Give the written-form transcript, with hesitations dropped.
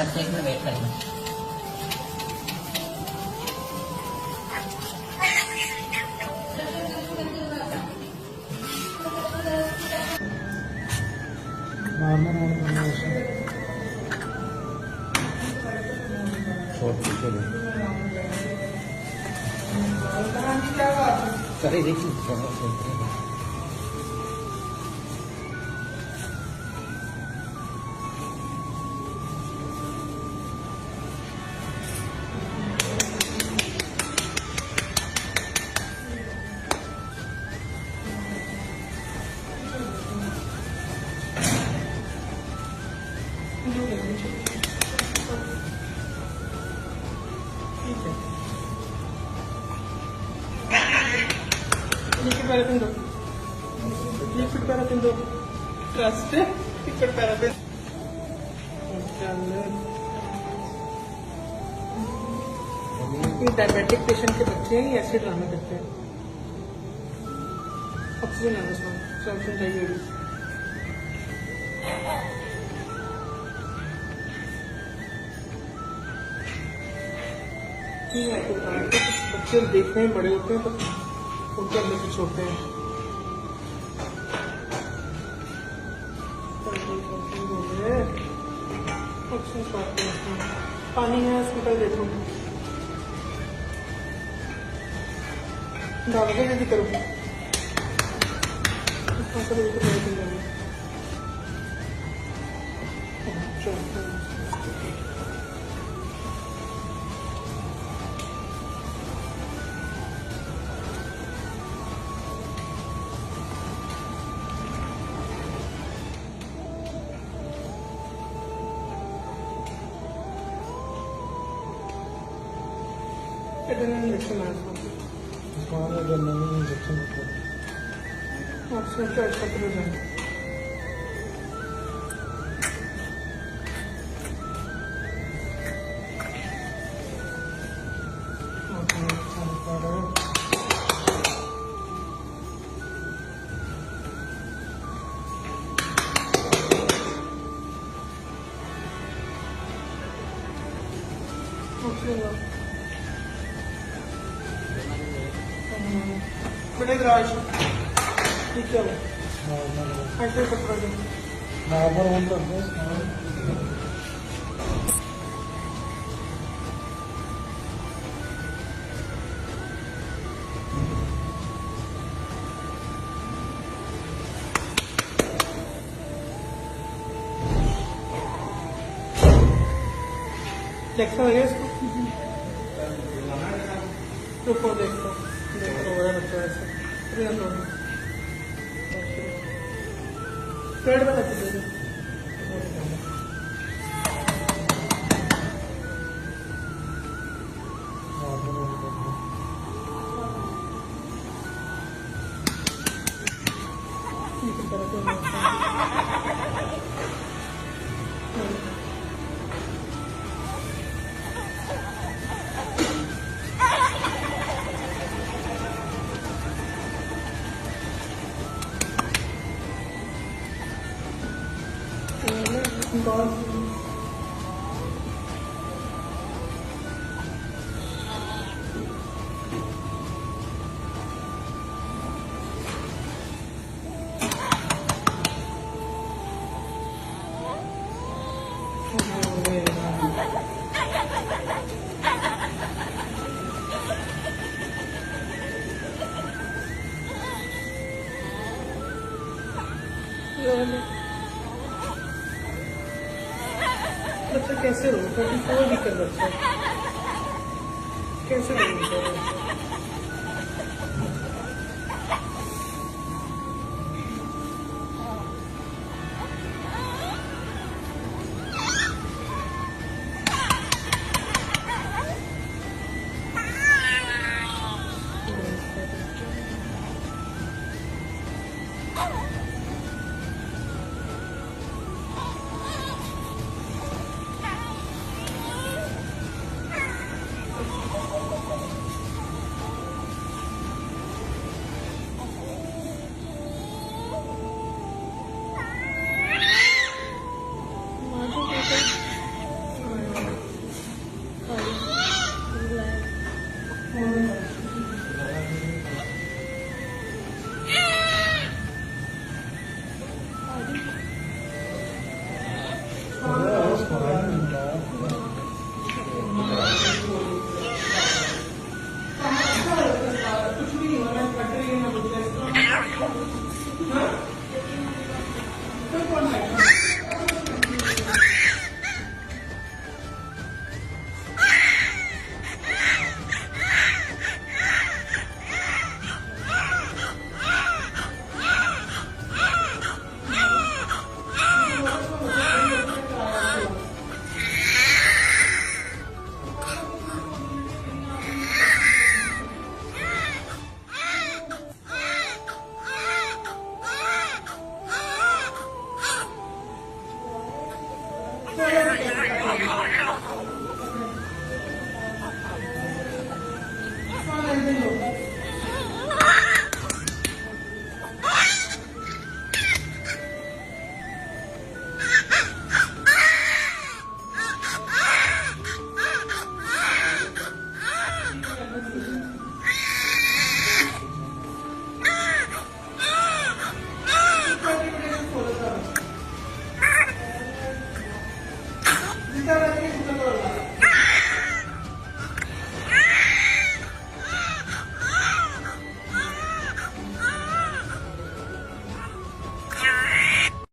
बस 1 minute wait करना। Sorry, देखिए लिक्विड पैराफिन दो, लिक्विड पैराफिन दो, ट्रस्ट लिक्विड पैराफिन। ये डायबिटिक पेशेंट के बच्चे हैं, ऐसे ड्रामे करते हैं। ऑक्सीजन है उसमें, ऑक्सीजन चाहिए होगी। बच्चे देखने में बड़े होते हैं तो उनके अंदर कुछ होते हैं। पानी है हॉस्पिटल, देखो डालोगे यदि करो इंजेक्शन आया ऑक्सीजन का अच्छा हो जाए। बड़े राज ठीक है ऐसे पकड़ दो नॉर्मल वन कर दो। देखो ये इसको देखो बच्चा ऐसे पेड़ में रख दीजिए। बच्चा कैसे हो 34 वीक का बच्चा कैसे हो